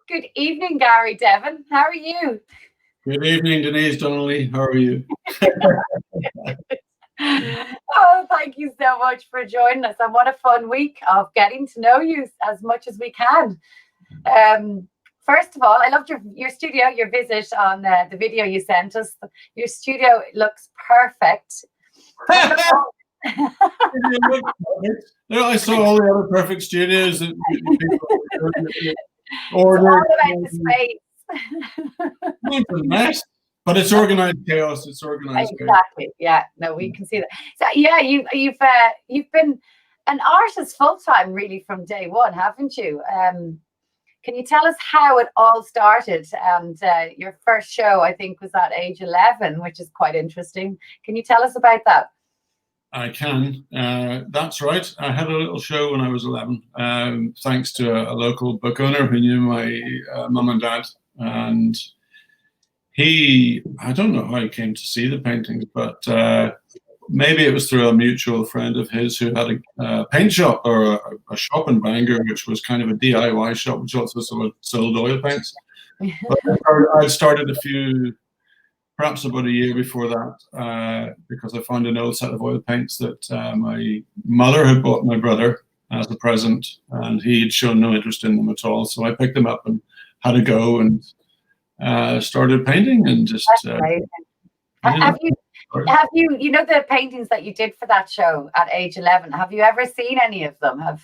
Good evening, Gary Devon. How are you? Good evening, Denise Donnelly. How are you? Oh, thank you so much for joining us. And what a fun week of getting to know you as much as we can. First of all, I loved your studio, your visit on the video you sent us. Your studio looks perfect. I saw all the other perfect studios that It's ordered. all about the space. It's a mess, but it's organized chaos. It's organized Exactly. chaos. Yeah. No, we can see that. So yeah, you've been an artist full time really from day one, haven't you? Can you tell us how it all started? And your first show, I think, was at age 11, which is quite interesting. Can you tell us about that? I can. That's right. I had a little show when I was 11, thanks to a local book owner who knew my mum and dad. And I don't know how he came to see the paintings, but maybe it was through a mutual friend of his who had a paint shop or a shop in Bangor, which was kind of a DIY shop, which also sold oil paints. But I'd started perhaps about a year before that, because I found an old set of oil paints that my mother had bought my brother as a present, and he had shown no interest in them at all. So I picked them up and had a go and started painting and just. Have you, the paintings that you did for that show at age 11? Have you ever seen any of them? Have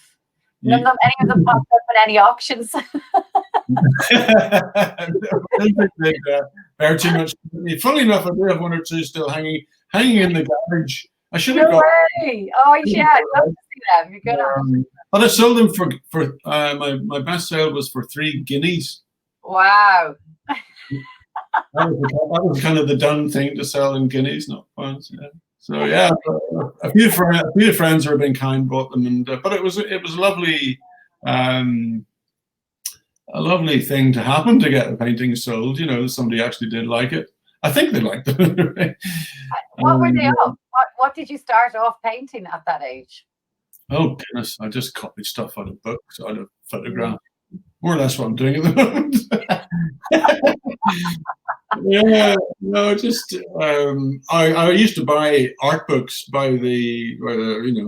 any of them popped up at any auctions? Bear too much. Funnily enough, I do have one or two still hanging in the garage. I should have got. Way. Oh yeah, I'd love to see them. You're good. But I sold them for my best sale was for 3 guineas. Wow. That was kind of the done thing to sell in guineas, not pounds. Yeah. So yeah, a few friends who were being kind bought them, but it was a lovely. A lovely thing to happen to get the painting sold. Somebody actually did like it. I think they liked it. What were they of? What did you start off painting at that age? Oh goodness, I just copied stuff out of books, out of photographs. More or less what I'm doing at the moment. Yeah, no, just I used to buy art books by that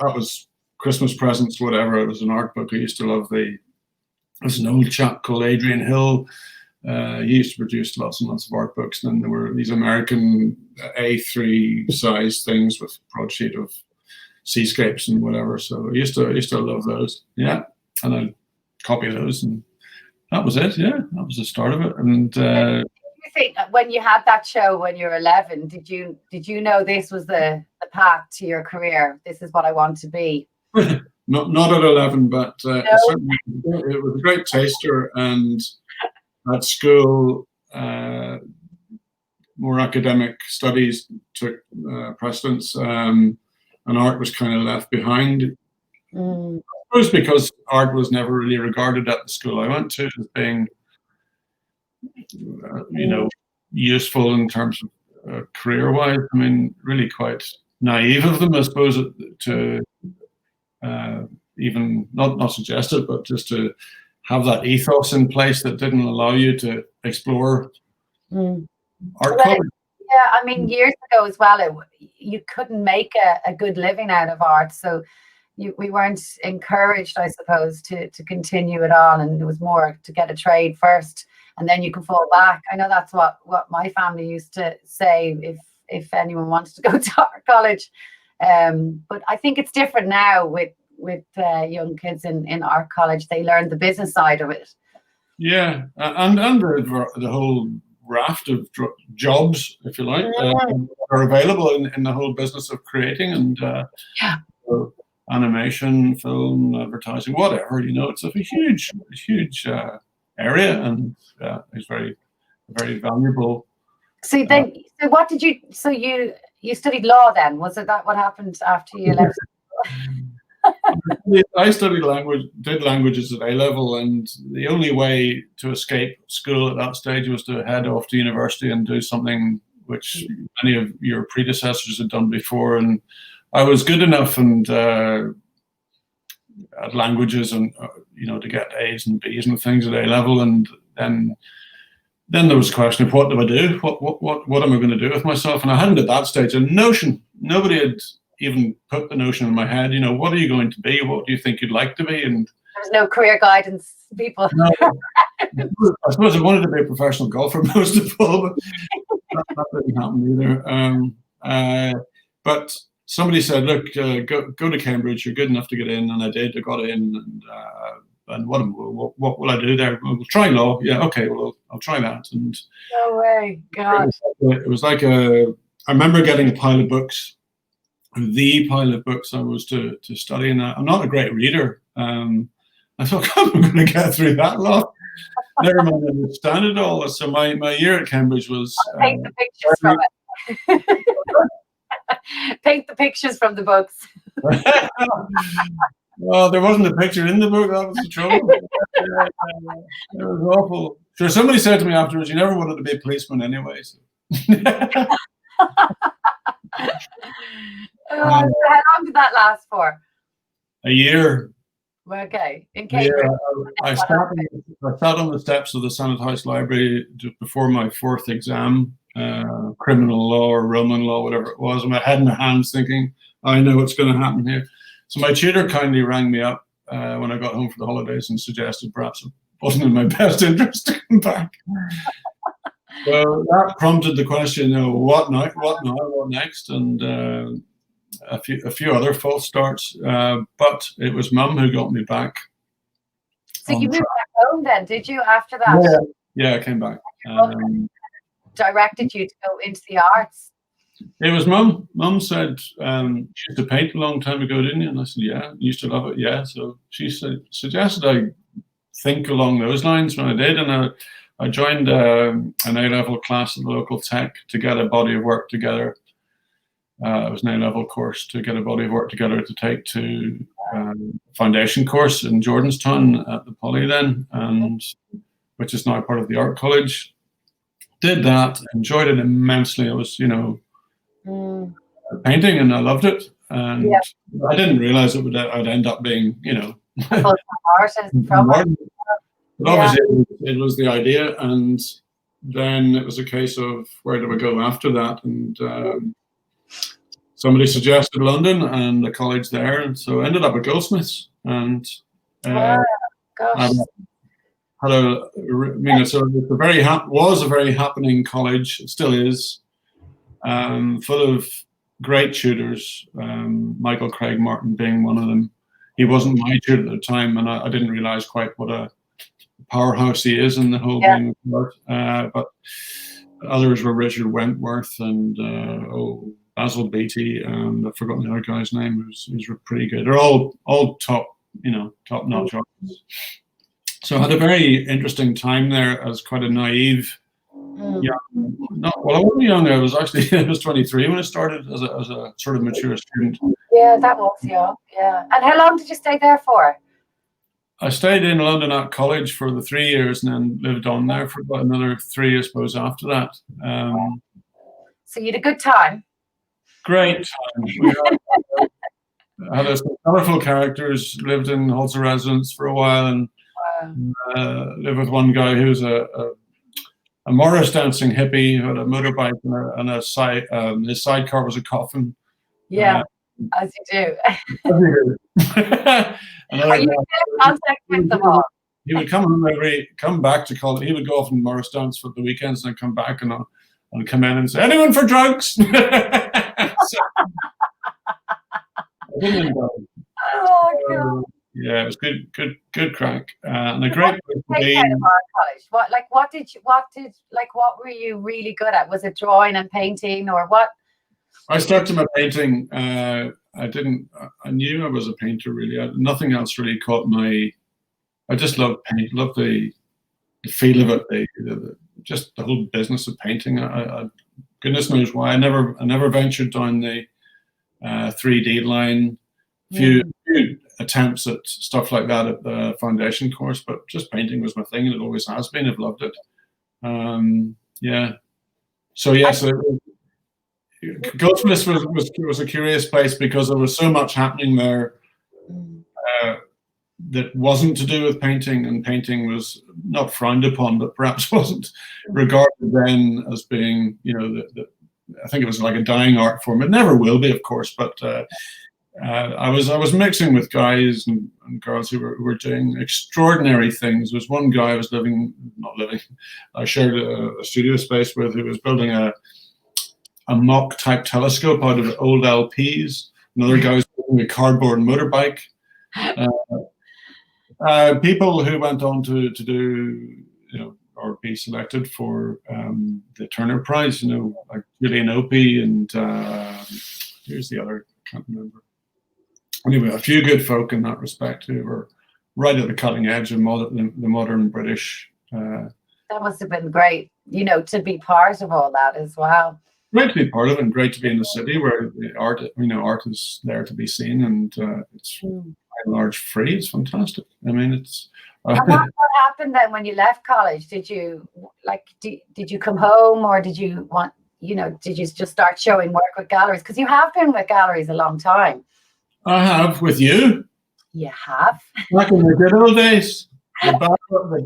was Christmas presents, whatever. It was an art book. I used to love There's an old chap called Adrian Hill. He used to produce lots and lots of art books. And then there were these American A3 size things with broadsheet of seascapes and whatever. So I used to love those. Yeah, and I'd copy those, and that was it. Yeah, that was the start of it. And you think when you had that show when you were 11, did you know this was the path to your career? This is what I want to be. Not at 11, but certainly it was a great taster. And at school, more academic studies took precedence, and art was kind of left behind. I suppose because art was never really regarded at the school I went to as being, useful in terms of career-wise. I mean, really quite naive of them, I suppose, to even not suggest it, but just to have that ethos in place that didn't allow you to explore art color. Yeah, I mean, years ago as well, you couldn't make a good living out of art, so we weren't encouraged, I suppose, to continue it on, and it was more to get a trade first, and then you can fall back. I know that's what my family used to say if anyone wanted to go to art college. But I think it's different now with young kids in art college. They learn the business side of it. Yeah, and the whole raft of jobs, if you like, are available in the whole business of creating and animation, film, advertising, whatever. It's a huge area, and it's very, very valuable. So then, what did you? So you studied law then? Was it that what happened after you left? I studied languages at A level, and the only way to escape school at that stage was to head off to university and do something which many of your predecessors had done before. And I was good enough and at languages and to get A's and B's and things at A level, and then there was a question of what do I do? What am I going to do with myself? And I hadn't at that stage a notion. Nobody had even put the notion in my head. What are you going to be? What do you think you'd like to be? And there was no career guidance, people. No, I suppose I wanted to be a professional golfer most of all, but that didn't happen either. But somebody said, "Look, go to Cambridge. You're good enough to get in," and I did. I got in, and what will I do there? Well, we'll try law. Yeah, okay. Well, I'll try that. And no way, God! It was like I remember getting a pile of books, the pile of books I was to study, and I'm not a great reader. I thought, how am I going to get through that lot? Never mind understand it all. So my year at Cambridge was. Paint the pictures from it. Paint the pictures from the books. Well, there wasn't a picture in the book. That was the trouble. It was awful. Sure, somebody said to me afterwards, "You never wanted to be a policeman anyway." So. How long did that last for? A year. Okay, in Cambridge. Yeah, I sat on the steps of the Senate House Library just before my fourth exam, criminal law or Roman law, whatever it was, and my head in my hands thinking, I know what's going to happen here. So my tutor kindly rang me up when I got home for the holidays and suggested perhaps it wasn't in my best interest to come back. So that prompted the question, what now, what next? And a few other false starts, but it was Mum who got me back. So you moved back home then, did you, after that? Yeah, I came back. Directed you to go into the arts? It was Mum. Mum said, you used to paint a long time ago, didn't you? And I said, yeah. You used to love it, yeah. So she suggested I think along those lines when I did, and I joined an A-level class at the local tech to get a body of work together. It was an A-level course to get a body of work together to take to a foundation course in Jordanstown at the Poly then, and which is now part of the Art College. Did that, enjoyed it immensely. I was, painting, and I loved it. And I didn't realize I'd end up being, artist from but obviously it was the idea, and then it was a case of where do we go after that, and somebody suggested London and the college there, and so I ended up at Goldsmiths, and had it's was a very happening college. It still is, full of great tutors. Michael Craig Martin being one of them. He wasn't my tutor at the time, and I didn't realize quite what a powerhouse he is in the whole game of art. But others were Richard Wentworth and Basil Beatty, and I've forgotten the other guy's name who's pretty good. They're all top-notch artists. So I had a very interesting time there as quite a naive young, I wasn't young. I was 23 when I started as a sort of mature student. Yeah, that was young. Yeah. And how long did you stay there for? I stayed in London at college for the 3 years and then lived on there for about another 3, I suppose, after that. So you had a good time? Great time. I had some colourful characters, lived in halls of residence for a while, and lived with one guy who was a Morris dancing hippie who had a motorbike and his sidecar was a coffin. Yeah, as you do. Are you still in contact with them all? He would come back to college. He would go off and Morris dance for the weekends and then come back and come in and say, "Anyone for drugs?" Oh God. Yeah, it was good crack, and a great place to be. Out of art college, what were you really good at? Was it drawing and painting, or what? I started my painting. I knew I was a painter really. Nothing else really caught my. I just loved paint. Loved the feel of it. Just the whole business of painting. Goodness knows why. I never ventured down the 3D line. Few attempts at stuff like that at the foundation course, but just painting was my thing, and it always has been. I've loved it. So yes, Goldsmiths was a curious place because there was so much happening there. that wasn't to do with painting, and painting was not frowned upon, but perhaps wasn't regarded then as being, I think it was like a dying art form. It never will be, of course, but I was mixing with guys and girls who were doing extraordinary things. There was one guy I was I shared a studio space with, who was building a mock type telescope out of old LPs. Another guy was building a cardboard motorbike. People who went on to do, or be selected for the Turner Prize, like Julian Opie and here's the other, I can't remember. Anyway, a few good folk in that respect who were right at the cutting edge of the modern British. That must have been great, to be part of all that as well. Great to be part of it, and great to be in the city where the art is there to be seen, and it's by and large free. It's fantastic. I mean, it's. And what happened then when you left college? Did you did you come home, or did you want, did you just start showing work with galleries? Because you have been with galleries a long time. I have, with you. You have. Back in the good old days, the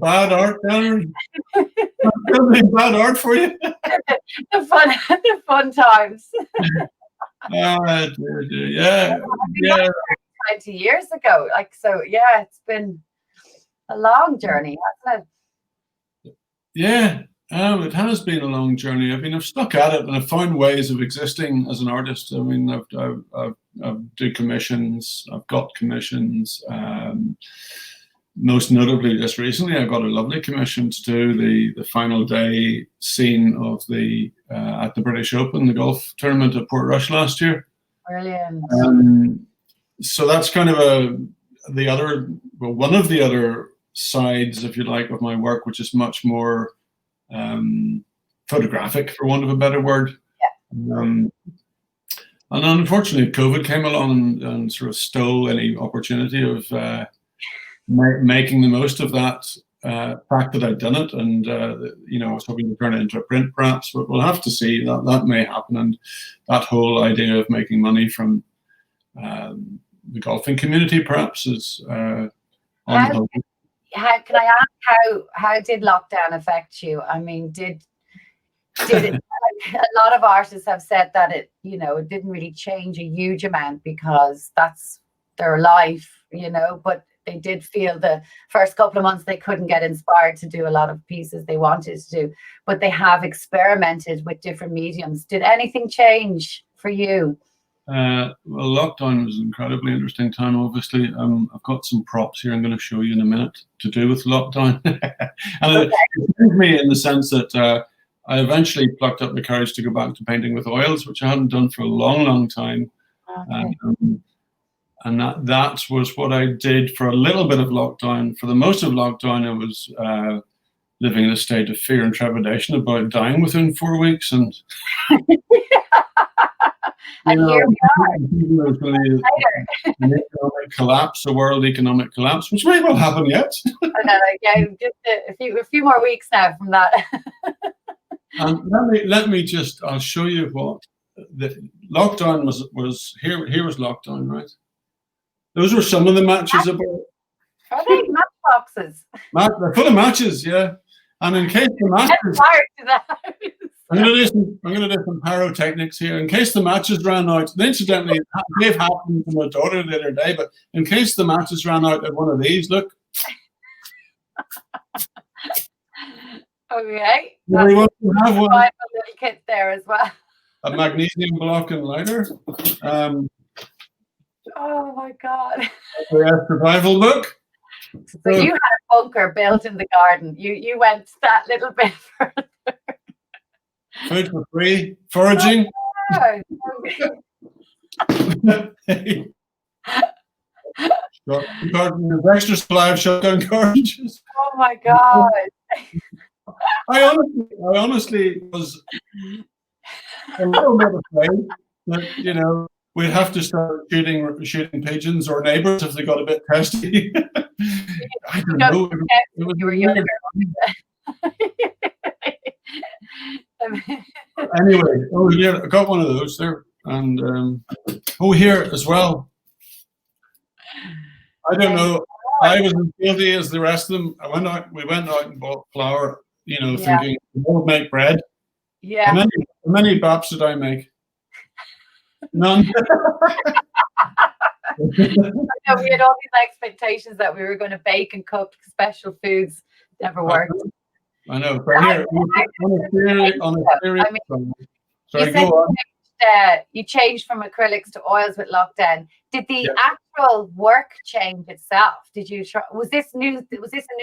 bad art gallery. Bad art for you. the fun times. Yeah. 20 years ago, it's been a long journey, hasn't it? Yeah, it has been a long journey. I mean, I've stuck at it, and I've found ways of existing as an artist. I mean, I've do commissions. I've got commissions. Most notably, just recently, I got a lovely commission to do the final day scene of the at the British Open, the golf tournament at Portrush last year. Brilliant. So that's kind of one of the other sides, if you like, of my work, which is much more photographic, for want of a better word. Yeah. And unfortunately, COVID came along and sort of stole any opportunity of making the most of that fact that I'd done it, and I was hoping to turn it into a print, perhaps, but we'll have to see. That may happen, and that whole idea of making money from the golfing community, perhaps, is on hold. Can I ask how did lockdown affect you? I mean, did it, a lot of artists have said that it didn't really change a huge amount because that's their life, but they did feel the first couple of months they couldn't get inspired to do a lot of pieces they wanted to do, but they have experimented with different mediums. Did anything change for you? Well, lockdown was an incredibly interesting time, obviously. I've got some props here I'm going to show you in a minute to do with lockdown. And it changed me in the sense that I eventually plucked up the courage to go back to painting with oils, which I hadn't done for a long, long time. Okay. And that was what I did for a little bit of lockdown. For the most of lockdown, I was living in a state of fear and trepidation about dying within 4 weeks. And and here we are. There's going to be an economic collapse, a world economic collapse, which may well happen yet. Just a few more weeks now from that. And I'll show you what the lockdown was. Here was lockdown, right? Those were some of the matches about. Are they matchboxes? They're full of matches, yeah. And in case the matches, I'm going to do some pyrotechnics here. In case the matches ran out, and incidentally, they've happened to my daughter the other day. But in case the matches ran out at one of these, look. Okay. We want to have one. A little kit there as well. A magnesium block and lighter. Oh my God. A survival book. So you had a bunker built in the garden. You went that little bit further. Food for free, foraging. Garden, extra supply of shotgun cartridges. Oh my God. I honestly was a little bit afraid that, we'd have to start shooting pigeons or neighbors if they got a bit testy. I don't know. You were younger. Anyway, yeah, I got one of those there, and here as well. I don't know. I was as guilty as the rest of them. We went out and bought flour, thinking we'll make bread. Yeah. How many baps did I make? None. We had all these expectations that we were going to bake and cook special foods. Never worked. I know. But here, on a serious sorry, go on. You changed from acrylics to oils with lockdown. Did the actual work change itself? Did you try? Was this a new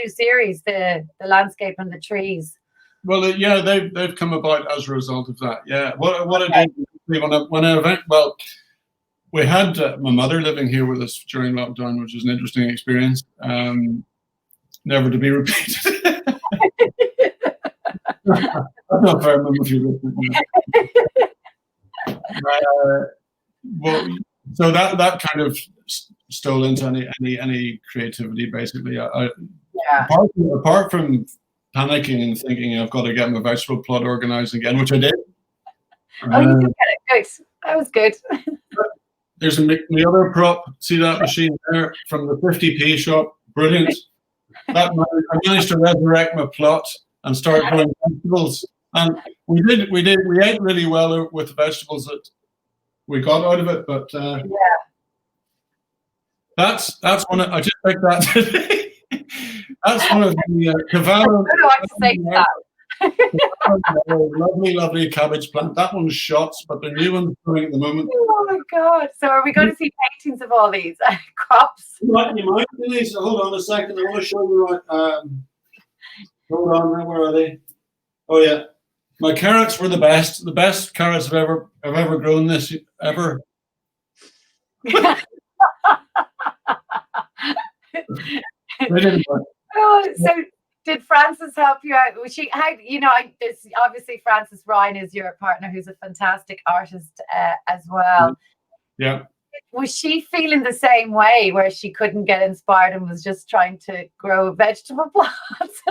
series, the landscape and the trees? Well, they've come about as a result of that. Yeah. What I did when I went, well, we had my mother living here with us during lockdown, which was an interesting experience, never to be repeated. I'm not very much of you. Well, so that kind of stole into any creativity, basically. Apart from panicking and thinking I've got to get my vegetable plot organized again, which I did. Oh, you did get it. Good. That was good. There's the other prop. See that machine there from the 50p shop? Brilliant. I managed to resurrect my plot and start growing vegetables. And we ate really well with the vegetables that we got out of it. But that's one. I just picked that today. That's one of the Cavallo. I don't know what to say to that. Lovely cabbage plant. That one's shot, but the new one's growing at the moment. Oh my God! So are we going to see paintings of all these crops? You might, Denise. Hold on a second. I want to show you right. Hold on. Where are they? Oh yeah, my carrots were the best. The best carrots I've ever grown this ever. Oh, so did Frances help you out? Was she? How this obviously Frances Ryan is your partner, who's a fantastic artist as well. Yeah. Was she feeling the same way, where she couldn't get inspired and was just trying to grow vegetable plants?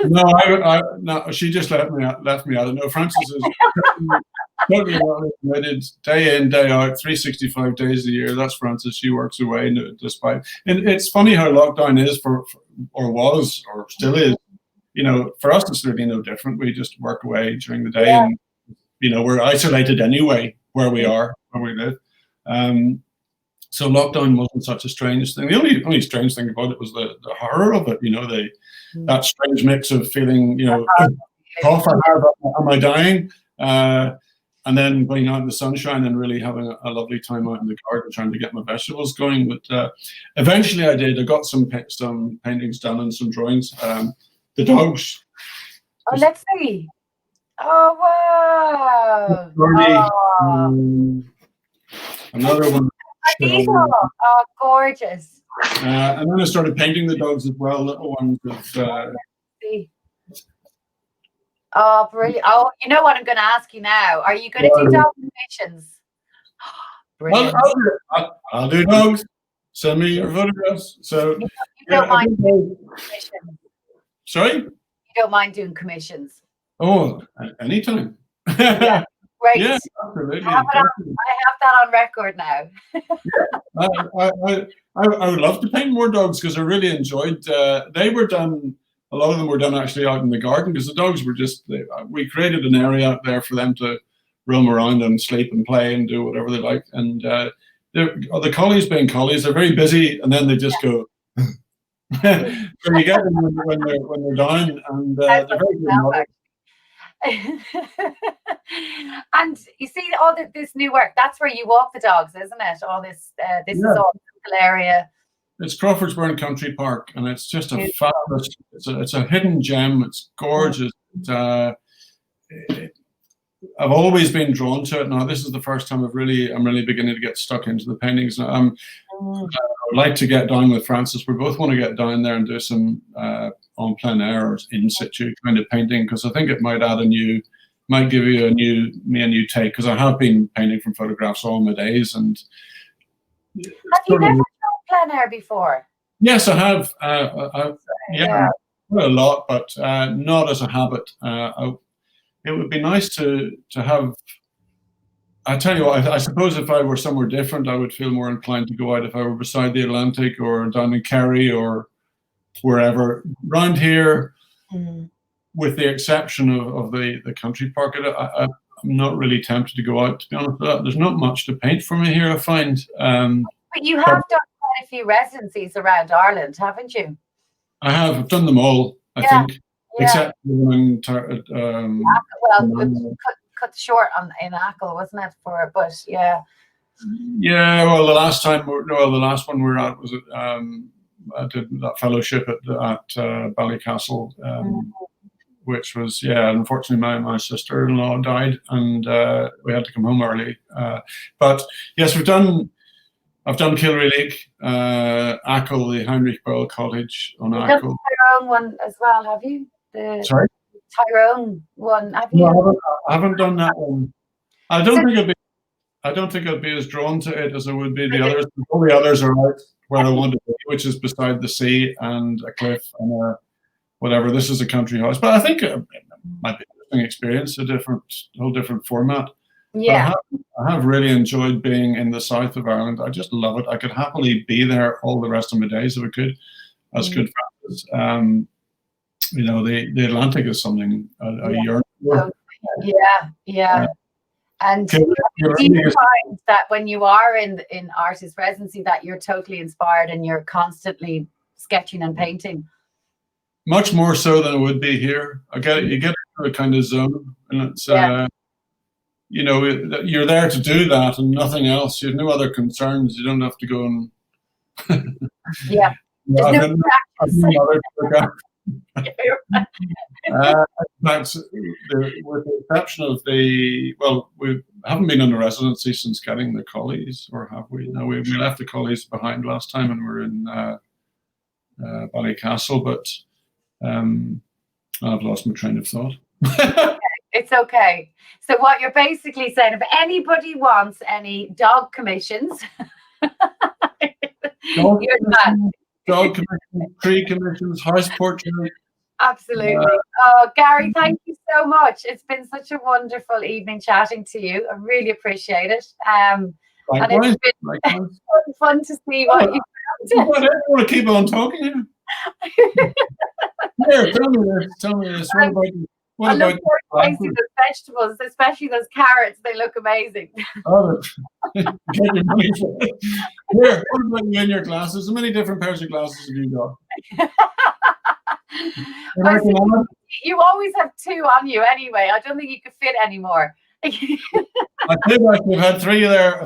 No, she just left me out. No, Frances is totally committed, day in, day out, 365 days a year. That's Frances. She works away despite. And it's funny how lockdown is was or still is. For us, it's really no different. We just work away during the day, and we're isolated anyway where we live. So lockdown wasn't such a strange thing. The only strange thing about it was the horror of it. That strange mix of feeling, off am I dying? And then going out in the sunshine and really having a lovely time out in the garden trying to get my vegetables going. But eventually I did. I got some paintings done and some drawings. The dogs. Oh, let's see. Oh, wow. Another one. These are gorgeous. And then I started painting the dogs as well, little ones. Oh, brilliant. Oh, you know what I'm going to ask you now? Are you going to do dog commissions? Brilliant. I'll do dogs. Send me your photographs. So you don't mind doing commissions? Sorry? You don't mind doing commissions? Oh, anytime. Yeah. Great. Yeah, absolutely. I have that on record now. I would love to paint more dogs because I really enjoyed. They were done. A lot of them were done actually out in the garden because the dogs were we created an area out there for them to roam around and sleep and play and do whatever they like. And the collies being collies, they're very busy, and then they just go. So you get them when they're down, and they're very good. And you see all this new work. That's where you walk the dogs, isn't it? All this. This is all the area. It's Crawfordsburn Country Park, and it's just a fabulous. It's a hidden gem. It's gorgeous. I've always been drawn to it. Now this is the first time I'm really beginning to get stuck into the paintings. I would like to get down with Frances. We both want to get down there and do some en plein air or in situ kind of painting, because I think it might give you a new take. Because I have been painting from photographs all my days, and have you never done plein air before? Yes, I have. Yeah, a lot, but not as a habit. It would be nice to have. I tell you what, I suppose if I were somewhere different, I would feel more inclined to go out if I were beside the Atlantic or down in Kerry or wherever. Round here, Mm. with the exception of the country park, I'm not really tempted to go out, to be honest with that. There's not much to paint for me here, I find. But you have done quite a few residencies around Ireland, haven't you? I've done them all, I think, except when it cut short in Achill, wasn't it? But yeah. Yeah, well, the last one we were at was I did that fellowship at Ballycastle, which was, unfortunately my sister-in-law died, and we had to come home early. But yes, I've done Kilrealeek, Achill, the Heinrich Böll Cottage on Achill. You've done the Tyrone one as well, have you? Sorry? Tyrone one, have you? No, I haven't done that one. I don't think I'd be as drawn to it as I would be the others. All the others are out where I want to be, which is beside the sea and a cliff and whatever. This is a country house, but I think it might be an interesting experience, whole different format. Yeah. But I have really enjoyed being in the south of Ireland. I just love it. I could happily be there all the rest of my days if I could, as good friends. The Atlantic is something I yearn for. Yeah. And do you find that when you are in artist residency that you're totally inspired and you're constantly sketching and painting? Much more so than it would be here. You get into a kind of zone, and it's you're there to do that and nothing else. You have no other concerns. You don't have to go and There's no practice. With the exception of we haven't been in the residency since getting the collies, or have we? No, we left the collies behind last time and we're in Ballycastle, but I've lost my train of thought. It's okay. So what you're basically saying, if anybody wants any dog commissions, dog commissions, tree commissions, house portraits. Absolutely. Gary, thank you so much. It's been such a wonderful evening chatting to you. I really appreciate it. And it's been fun to see what you found. I don't want to keep on talking. Here, tell me this. What about those vegetables, especially those carrots? They look amazing. Oh, get your money for it. Here, what about you in your glasses? How many different pairs of glasses have you got? You always have two on you anyway. I don't think you could fit any more. I did actually have had three there.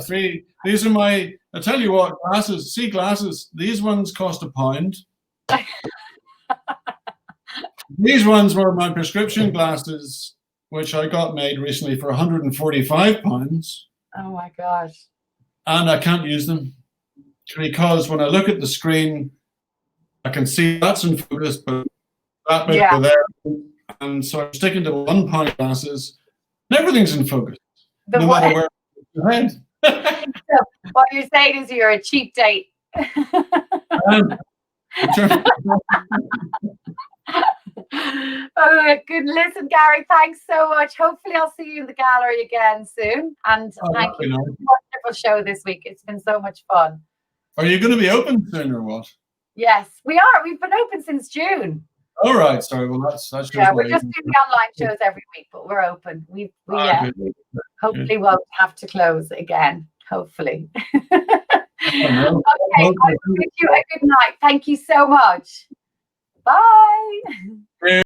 These are I tell you what, glasses. See, glasses. These ones cost £1. These ones were my prescription glasses, which I got made recently for £145. Oh my gosh. And I can't use them because when I look at the screen, I can see that's in focus, but that bit over there. And so I'm sticking to £1 glasses. And everything's in focus. No matter where your head. So what you're saying is you're a cheap date. Good. Listen, Gary, thanks so much. Hopefully I'll see you in the gallery again soon. And thank you for a wonderful show this week. It's been so much fun. Are you going to be open soon or what? Yes, we are. We've been open since June. All right. Sorry. Well, that's we're just doing the online shows every week, but we're open. We hopefully won't have to close again. Hopefully. Okay. I'll wish you a good night. Thank you so much. Bye.